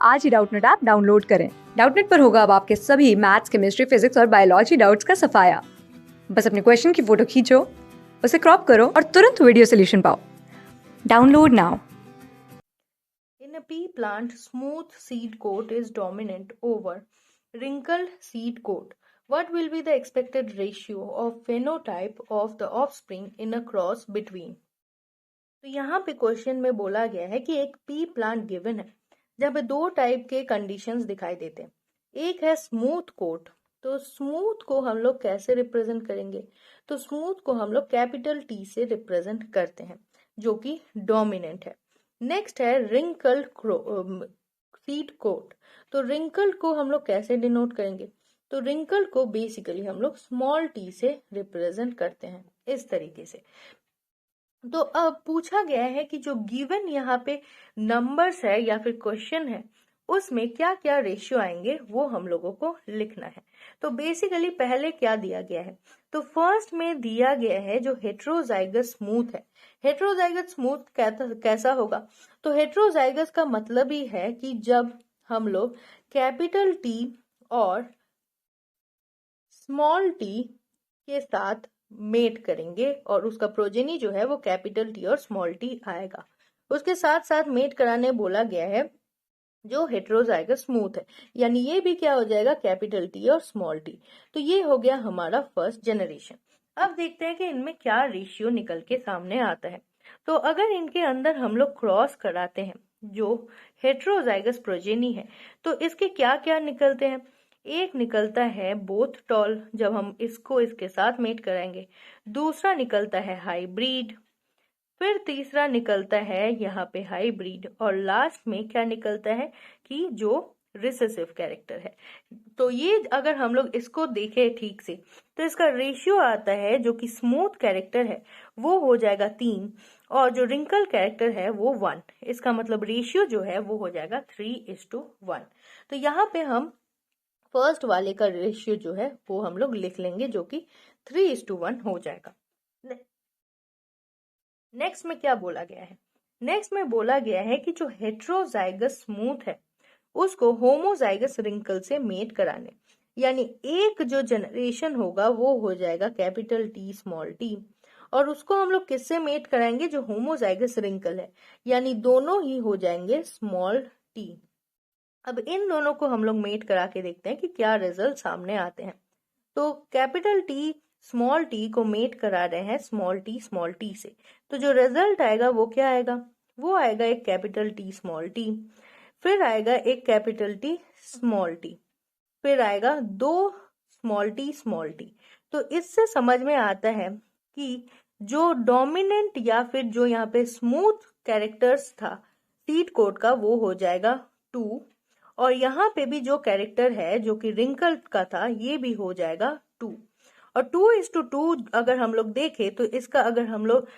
आज ही Doubtnut app download करें। Doubtnut पर होगा अब आपके सभी मैथ्स, केमिस्ट्री, फिजिक्स और बायोलॉजी डाउट्स का सफाया। बस अपने क्वेश्चन की फोटो खींचो, उसे क्रॉप करो और तुरंत वीडियो सोल्यूशन पाओ। Download now. In a pea plant, smooth seed coat is dominant over wrinkled seed coat. What will be the expected ratio of phenotype of the offspring in a cross between? तो यहाँ पे question में बोला गया है कि एक P plant given है जहाँ पे दो टाइप के कंडीशंस दिखाई देते हैं। एक है स्मूथ कोट। तो स्मूथ को हम लोग कैसे रिप्रेजेंट करेंगे? तो स्मूथ को हम लोग कैपिटल टी से रिप्रेजेंट करते हैं जो कि डोमिनेंट है। नेक्स्ट है रिंकल्ड सीड कोट। तो रिंकल्ड को हम लोग कैसे डिनोट करेंगे? तो रिंकल्ड को बेसिकली हम लोग स्मॉल टी से रिप्रेजेंट करते हैं इस तरीके से। तो अब पूछा गया है कि जो गिवन यहाँ पे नंबर्स है या फिर क्वेश्चन है उसमें क्या क्या रेशियो आएंगे वो हम लोगों को लिखना है। तो बेसिकली पहले क्या दिया गया है? तो फर्स्ट में दिया गया है जो हेट्रोजाइगस स्मूथ है। हेट्रोजाइगस स्मूथ कैसा होगा? तो हेट्रोजाइगस का मतलब ही है कि जब हम लोग कैपिटल टी और स्मॉल टी के साथ मेट करेंगे और उसका प्रोजेनी जो है वो कैपिटल टी और स्मॉल टी आएगा। उसके साथ साथ मेट कराने बोला गया है जो हेट्रोजाइगस स्मूथ है, यानी ये भी क्या हो जाएगा? कैपिटल टी और स्मॉल टी। तो ये हो गया हमारा फर्स्ट जनरेशन। अब देखते हैं कि इनमें क्या रेशियो निकल के सामने आता है। तो अगर इनके अंदर हम लोग क्रॉस कराते हैं जो हेट्रोजाइगस प्रोजेनी है तो इसके क्या क्या निकलते हैं? एक निकलता है बोथ टॉल जब हम इसको इसके साथ मेट कराएंगे। दूसरा निकलता है हाइब्रिड। फिर तीसरा निकलता है यहाँ पे हाइब्रिड और लास्ट में क्या निकलता है कि जो रिसेसिव कैरेक्टर है। तो ये अगर हम लोग इसको देखें ठीक से तो इसका रेशियो आता है जो कि स्मूथ कैरेक्टर है वो हो जाएगा 3 और जो रिंकल कैरेक्टर है वो 1। इसका मतलब रेशियो जो है वो हो जाएगा 3:1। तो यहाँ पे हम फर्स्ट वाले का रेशियो जो है वो हम लोग लिख लेंगे जो कि 3:1 हो जाएगा। नेक्स्ट में क्या बोला गया है? नेक्स्ट में बोला गया है कि जो हेट्रोजाइगस स्मूथ है उसको होमोजाइगस रिंकल से मेट कराने, यानी एक जो जनरेशन होगा वो हो जाएगा कैपिटल टी स्मॉल टी और उसको हम लोग किससे मेट कराएंगे? जो होमोजाइगस रिंकल है, यानी दोनों ही हो जाएंगे स्मॉल टी। अब इन दोनों को हम लोग मेट करा के देखते हैं कि क्या रिजल्ट सामने आते हैं। तो कैपिटल टी स्मॉल टी को मेट करा रहे हैं स्मॉल टी से, तो जो रिजल्ट आएगा वो क्या आएगा? वो आएगा एक कैपिटल टी स्मॉल टी, फिर आएगा एक कैपिटल टी स्मॉल टी, फिर आएगा 2 स्मॉल टी। तो इससे समझ में आता है कि जो डोमिनेंट या फिर जो यहाँ पे स्मूथ कैरेक्टर्स था सीड कोड का वो हो जाएगा 2 और यहाँ पे भी जो कैरेक्टर है जो कि रिंकल का था ये भी हो जाएगा 2 और 2:2 अगर हम लोग देखें तो इसका अगर हम लोग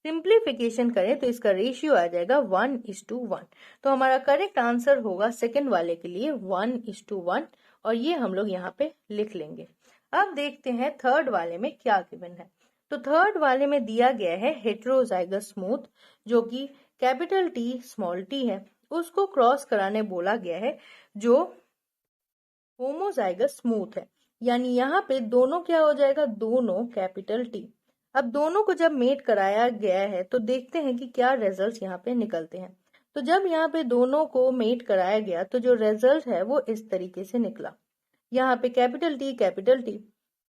सिंप्लीफिकेशन करें तो इसका रेशियो आ जाएगा 1:1। तो हमारा करेक्ट आंसर होगा सेकंड वाले के लिए 1:1 और ये हम लोग यहाँ पे लिख लेंगे। अब देखते हैं थर्ड वाले में क्या गिवन है। तो थर्ड वाले में दिया गया है हेट्रोजाइगस स्मूथ जो कि कैपिटल टी स्मॉल टी है, उसको क्रॉस कराने बोला गया है जो होमोजाइगस स्मूथ है, यानी यहाँ पे दोनों क्या हो जाएगा? दोनों कैपिटल टी। अब दोनों को जब मेट कराया गया है तो देखते हैं कि क्या रिजल्ट्स यहाँ पे निकलते हैं। तो जब यहाँ पे दोनों को मेट कराया गया तो जो रिजल्ट है वो इस तरीके से निकला। यहाँ पे कैपिटल टी,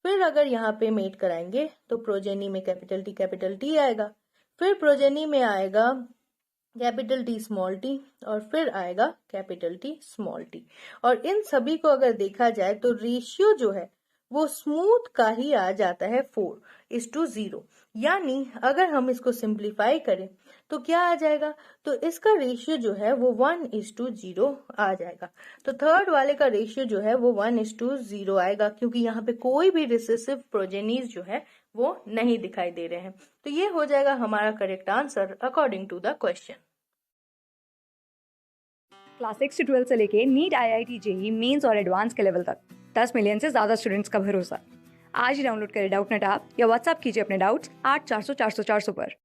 फिर अगर यहाँ पे मेट कराएंगे तो प्रोजेनी में कैपिटल टी आएगा, फिर प्रोजेनी में आएगा कैपिटल टी स्मॉल टी और फिर आएगा कैपिटल टी स्मॉल टी। और इन सभी को अगर देखा जाए तो रेशियो जो है वो स्मूथ का ही आ जाता है 4:0, यानी अगर हम इसको सिंप्लीफाई करें तो क्या आ जाएगा? तो इसका रेशियो जो है वो 1:0 आ जाएगा। तो थर्ड वाले का रेशियो जो है वो 1:0 आएगा क्योंकि यहाँ पे कोई भी रिसेसिव प्रोजेनीज जो है वो नहीं दिखाई दे रहे हैं। तो ये हो जाएगा हमारा correct answer according to the question. Class 6 से 12 से लेके नीट, IIT, जेईई मेंस और एडवांस के लेवल तक 10 मिलियन से ज्यादा स्टूडेंट्स का भरोसा। आज ही डाउनलोड करें डाउटनेट ऐप या व्हाट्सएप कीजिए अपने डाउट्स 8400 400 400 पर।